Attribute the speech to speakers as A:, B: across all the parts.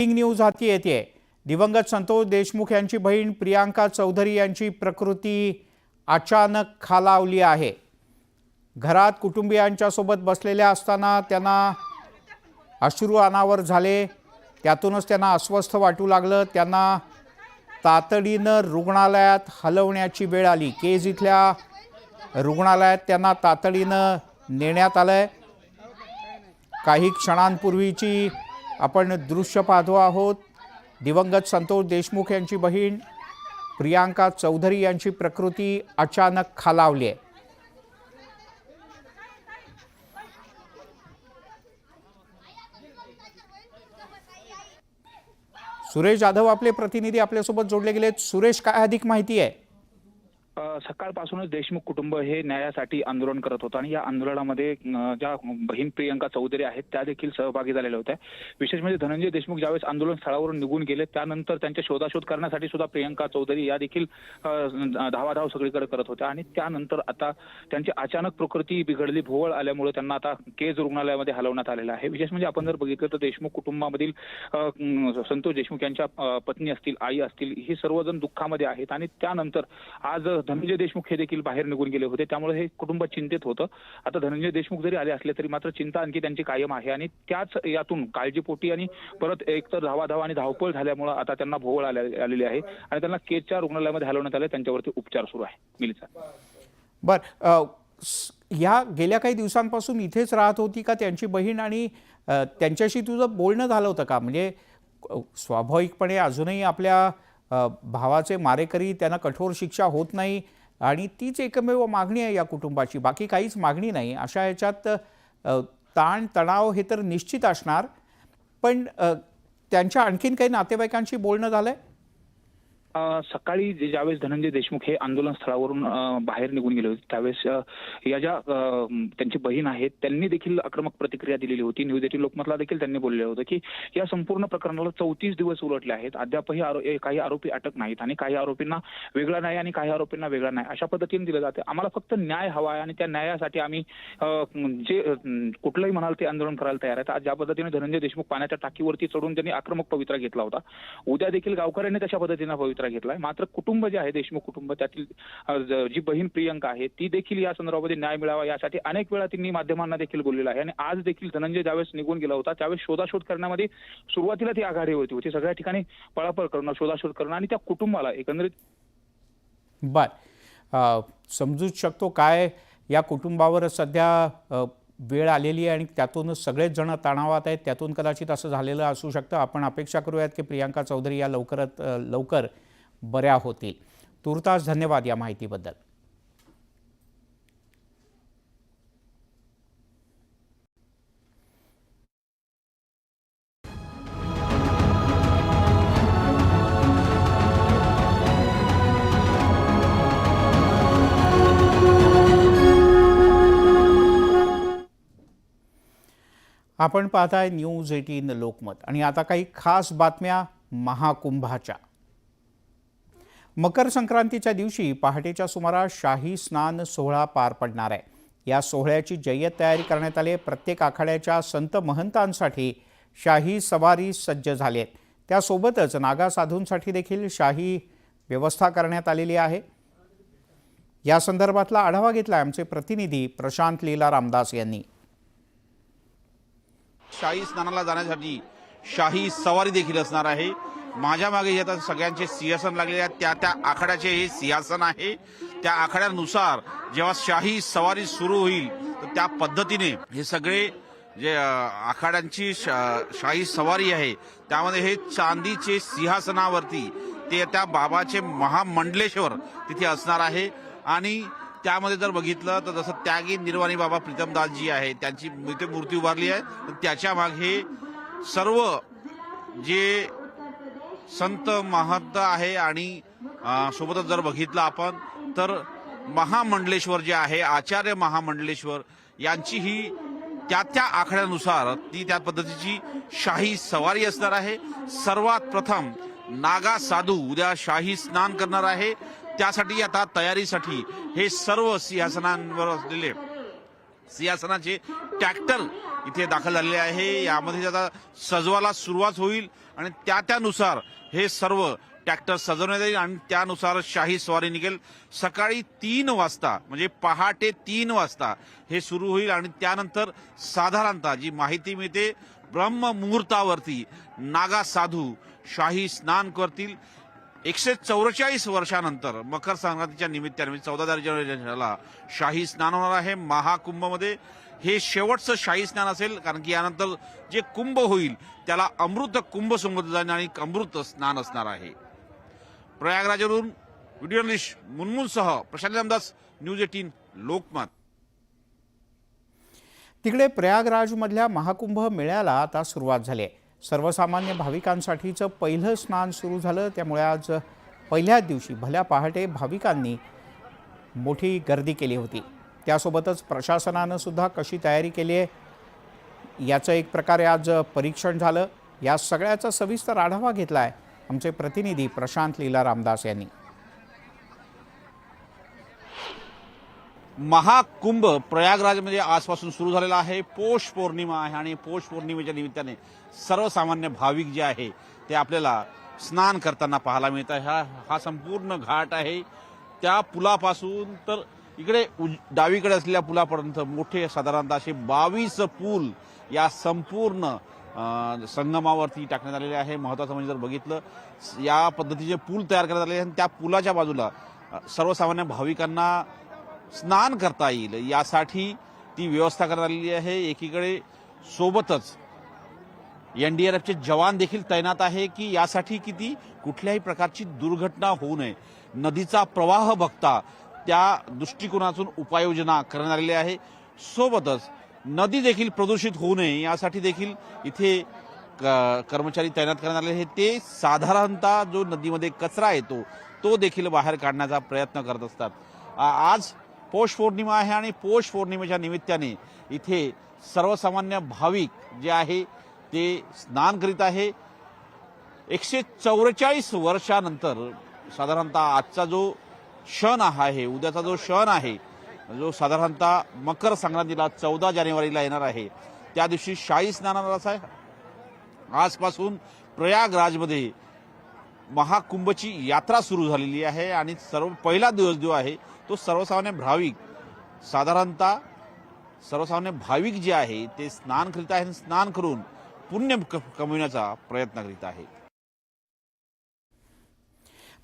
A: News हाती येते। दिवंगत संतोष देशमुख यांची बहीण प्रियांका चौधरी यांची प्रकृती अचानक खालावली आहे। घरात कुटुंबियांच्या सोबत बसलेल्या असताना त्यांना अश्रू अनावर झाले। त्यातूनच त्यांना अस्वस्थ वाटू लागलं। त्यांना तातडीनं रुग्णालयात हलवण्याची वेळ आली। केज इथल्या रुग्णालयात त्यांना तातडीनं नेण्यात आलंय। काही क्षणांपूर्वीची आपण दृश्य पाहतो आहोत। दिवंगत संतोष देशमुख यांची बहीण प्रियांका चौधरी यांची प्रकृती अचानक खालावली आहे। सुरेश जाधव आपले प्रतिनिधी आपल्यासोबत जोडले गेलेत। सुरेश, काय अधिक माहिती आहे?
B: सकाळपासूनच देशमुख कुटुंब हे न्यायासाठी आंदोलन करत होतं आणि या आंदोलनामध्ये ज्या बहीण प्रियांका चौधरी आहेत त्या देखील सहभागी झालेल्या होत्या। विशेष म्हणजे धनंजय देशमुख ज्यावेळेस आंदोलन स्थळावरून निघून गेले त्यानंतर त्यांच्या शोधाशोध करण्यासाठी सुद्धा प्रियांका चौधरी या देखील धावाधाव सगळीकडे करत होत्या आणि त्यानंतर आता त्यांची अचानक प्रकृती बिघडली, भोवळ आल्यामुळे त्यांना आता केज रुग्णालयामध्ये हलवण्यात आलेलं आहे। विशेष म्हणजे आपण जर बघितलं तर देशमुख कुटुंबामधील संतोष देशमुख यांच्या पत्नी असतील, आई असतील, ही सर्वजण दुःखामध्ये आहेत आणि त्यानंतर आज धनंजय देशमुख हे देखील बाहेर निघून गेले होते। त्यामुळे हे कुटुंब चिंतित होतं। आता धनंजय देशमुख जरी आले असले तरी मात्र चिंता आणखी त्यांची कायम आहे आणि त्याच यातून काळजीपोटी आणि परत एकतर धावाधाव आणि धावपळ झाल्यामुळे आता त्यांना भोवळ आलेली आहे आणि त्यांना केजच्या रुग्णालयामध्ये हलवण्यात आले। त्यांच्यावरती उपचार सुरू आहे। मिलिसा,
A: बर, या गेल्या काही दिवसांपासून इथेच राहत होती का त्यांची बहीण आणि त्यांच्याशी तुझं बोलणं झालं होतं का? म्हणजे स्वाभाविकपणे अजूनही आपल्या भावाचे मारेकरी त्यांना कठोर शिक्षा होत नाही आणि तीच एकमेव मागणी आहे या कुटुंबाची, बाकी काहीच मागणी नाही। अशा ह्याच्यात ताण तणाव हे तर निश्चित असणार, पण त्यांच्या आणखीन काही नातेवाईकांशी बोलणं झालंय?
B: सकाळी ज्यावेळेस धनंजय देशमुख हे आंदोलन स्थळावरून बाहेर निघून गेले होते त्यावेळेस या ज्या त्यांची बहीण आहेत त्यांनी देखील आक्रमक प्रतिक्रिया दिलेली होती। न्यूज 18 लोकमतला देखील त्यांनी बोलले होते की या संपूर्ण प्रकरणाला 34 दिवस उलटले आहेत, अद्यापही काही आरोपी अटक नाहीत आणि काही आरोपींना वेगळा न्याय आणि काही आरोपींना वेगळा न्याय अशा पद्धतीने दिलं जाते। आम्हाला फक्त न्याय हवा आहे आणि त्या न्यायासाठी आम्ही जे कुठलंही म्हणाल ते आंदोलन करायला तयार आहेत। आज ज्या पद्धतीने धनंजय देशमुख पाण्याच्या टाकीवरती चढून त्यांनी आक्रमक पवित्रा घेतला होता, उद्या देखील गावकऱ्यांनी तशा पद्धतीने पवित्रा घेतलाय। मात्र कुटुंब जे आहे देशमुख कुटुंब त्यातील जी बहीण प्रियांका आहे ती देखील या संदर्भामध्ये न्याय मिळावा यासाठी अनेक वेळा त्यांनी माध्यमांना देखील बोललेलं आहे आणि आज देखील धनंजय ज्यावेळेस निघून गेला होता त्यावेळेस शोधाशोध करण्यामध्ये सुरुवातीला ती आघाडीवरती होती, सगळ्या ठिकाणी पळापळ करणं, शोधाशोध करणं आणि त्या कुटुंबाला एकंदरीत
A: समजूच शकतो काय या कुटुंबावर सध्या वेळ आलेली आहे आणि त्यातूनच सगळेच जण तणावात आहेत। त्यातून कदाचित असं झालेलं असू शकतं। आपण अपेक्षा करूयात की प्रियांका चौधरी या लवकरात लवकर बऱ्या होतील। तुर्तास धन्यवाद या माहितीबद्दल। आपण पाहताय न्यूज 18 लोकमत आणि आता काही खास बातम्या महाकुंभाच्या। मकर संक्रांतीच्या दिवशी पहाटेच्या सुमारास शाही स्नान सोहळा पार पडणार आहे। या सोहळ्याची जय्यत तयारी करण्यात आली आहे। प्रत्येक आखाड्याच्या संत महंतांसाठी शाही सवारी सज्ज झाली आहेत। त्यासोबतच नागा साधूंसाठी देखील शाही व्यवस्था करण्यात आलेली आहे। या संदर्भातला आढावा घेतला आमचे प्रतिनिधी प्रशांत लीला रामदास यांनी।
C: शाही स्नानाला जाण्यासाठी शाही सवारी देखील असणार आहे। माझ्या मागे आता सगळ्यांचे सिंहासन लागलेले आहेत, त्या आखाड्याचे हे सिंहासन आहे। त्या आखाड्यानुसार जेव्हा शाही सवारी सुरू होईल तर त्या पद्धतीने हे सगळे जे आखाड्यांची शाही सवारी आहे त्यामध्ये हे चांदीचे सिंहासनावरती ते त्या बाबाचे महामंडलेश्वर तिथे असणार आहे। आणि त्यामध्ये जर बघितलं तर जसं त्यागी निर्वाणी बाबा प्रीतमदासजी आहे त्यांची मूर्ती उभारली आहे, तर त्याच्या मागे सर्व जे संत महंत आहे आणि सोबतच जर बघितलं आपण तर महामंडलेश्वर जे आहे आचार्य महामंडलेश्वर यांची ही त्या आखाड्यानुसार ती त्या पद्धतीची शाही सवारी असणार आहे। सर्वात प्रथम नागा साधू उद्या शाही स्नान करणार आहे। त्यासाठी आता तयारीसाठी हे सर्व सिंहासनांवर असलेले सिंहासनाचे ट्रॅक्टर इथे दाखल झालेले आहे। यामध्ये आता सजवायला सुरुवात होईल आणि त्यानुसार हे सर्व ट्रॅक्टर सजवण्यात येईल आणि त्यानुसार शाही स्वारी निघेल। सकाळी 3 वाजता म्हणजे पहाटे 3 वाजता हे सुरू होईल आणि त्यानंतर साधारणतः जी माहिती मिळते ब्रह्म मुहूर्तावरती नागा साधू शाही स्नान करतील। 144 वर्षानंतर मकर संक्रांतीच्या निमित्ताने 14 जानेवारीला शाही स्नान होणार आहे महाकुंभमध्ये। हे शेवटचं शाही स्नान असेल कारण की यानंतर जे कुंभ होईल त्याला अमृत कुंभ संबोधलं जाईल आणि अमृत स्नान असणार आहे। प्रयागराजवरून व्हिडिओ जर्नलिस्ट मुनमुनसह प्रशांत रामदास, न्यूज 18 लोकमत।
A: तिकडे प्रयागराजमधल्या महाकुंभ मेळ्याला आता सुरुवात झाली आहे। सर्वसामान्य भाविकांसाठीचं पहिलं स्नान सुरू झालं, त्यामुळे आज पहिल्याच दिवशी भल्या पहाटे भाविकांनी मोठी गर्दी केली होती। त्यासोबतच प्रशासनानं सुद्धा कशी तयारी केली आहे याचं एक प्रकारे आज परीक्षण झालं। या सगळ्याचा सविस्तर आढावा घेतला आहे आमचे प्रतिनिधी प्रशांत लीला रामदास यांनी।
C: महाकुंभ प्रयागराजमध्ये आजपासून सुरू झालेला आहे। पौष पौर्णिमा आहे आणि पौष पौर्णिमेच्या निमित्ताने सर्वसामान्य भाविक जे आहे ते आपल्याला स्नान करताना पाहायला मिळत आहे। हा संपूर्ण घाट आहे। त्या पुलापासून तर इकडे डावीकडे असलेल्या पुलापर्यंत मोठे साधारणतः असे 22 पूल या संपूर्ण संगमावरती टाकण्यात आलेले आहे। महत्त्वाचं म्हणजे जर बघितलं या पद्धतीचे पूल तयार करण्यात आले आणि त्या पुलाच्या बाजूला सर्वसामान्य भाविकांना स्नान करता येईल यासाठी ती व्यवस्था करण्यात आलेली आहे। एकीकडे सोबतच एनडीआरएफचे जवान देखील तैनात आहे की यासाठी किती कुठल्याही प्रकारची दुर्घटना होऊ नये, नदीचा प्रवाह बघता त्या दृष्टिकोनातून उपाययोजना करण्यात आलेली आहे। सोबतच नदी देखील प्रदूषित होऊ नये यासाठी देखील इथे कर्मचारी तैनात करण्यात आले आहेत। ते साधारणतः जो नदीमध्ये कचरा येतो तो देखील बाहेर काढण्याचा प्रयत्न करत असतात। आज पौष पौर्णिमा आहे आणि पौष पौर्णिमेच्या निमित्ताने इथे सर्वसामान्य भाविक जे आहे ते स्नान करीत आहे। 144 वर्षानंतर साधारणतः आजचा जो क्षण आहे, उद्याचा जो क्षण आहे, जो साधारणतः मकर संक्रांतीला 14 जानेवारीला येणार आहे, त्या दिवशी शाही स्नानाचा आहे। आजपासून प्रयागराजमध्ये महाकुंभची यात्रा सुरू झालेली आहे आणि पहिला दिवस जो आहे तो सर्वसामान्य भाविक जे आहे ते स्नान करीत आहेत। स्नान करून पुण्य कमविण्याचा प्रयत्न करीत आहे।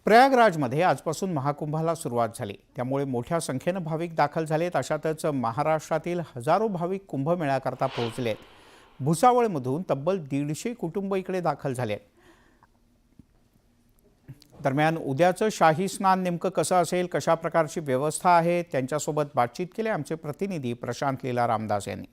A: प्रयागराजमध्ये आजपासून महाकुंभाला सुरुवात झाली, त्यामुळे मोठ्या संख्येनं भाविक दाखल झालेत। अशातच महाराष्ट्रातील हजारो भाविक कुंभमेळ्याकरता पोहोचलेत। भुसावळमधून तब्बल 150 कुटुंब इकडे दाखल झालेत। दरम्यान उद्याचं शाही स्नान नेमकं कसं असेल, कशा प्रकारची व्यवस्था आहे, त्यांच्यासोबत बातचीत केली आमचे प्रतिनिधी प्रशांत लीला रामदास यांनी।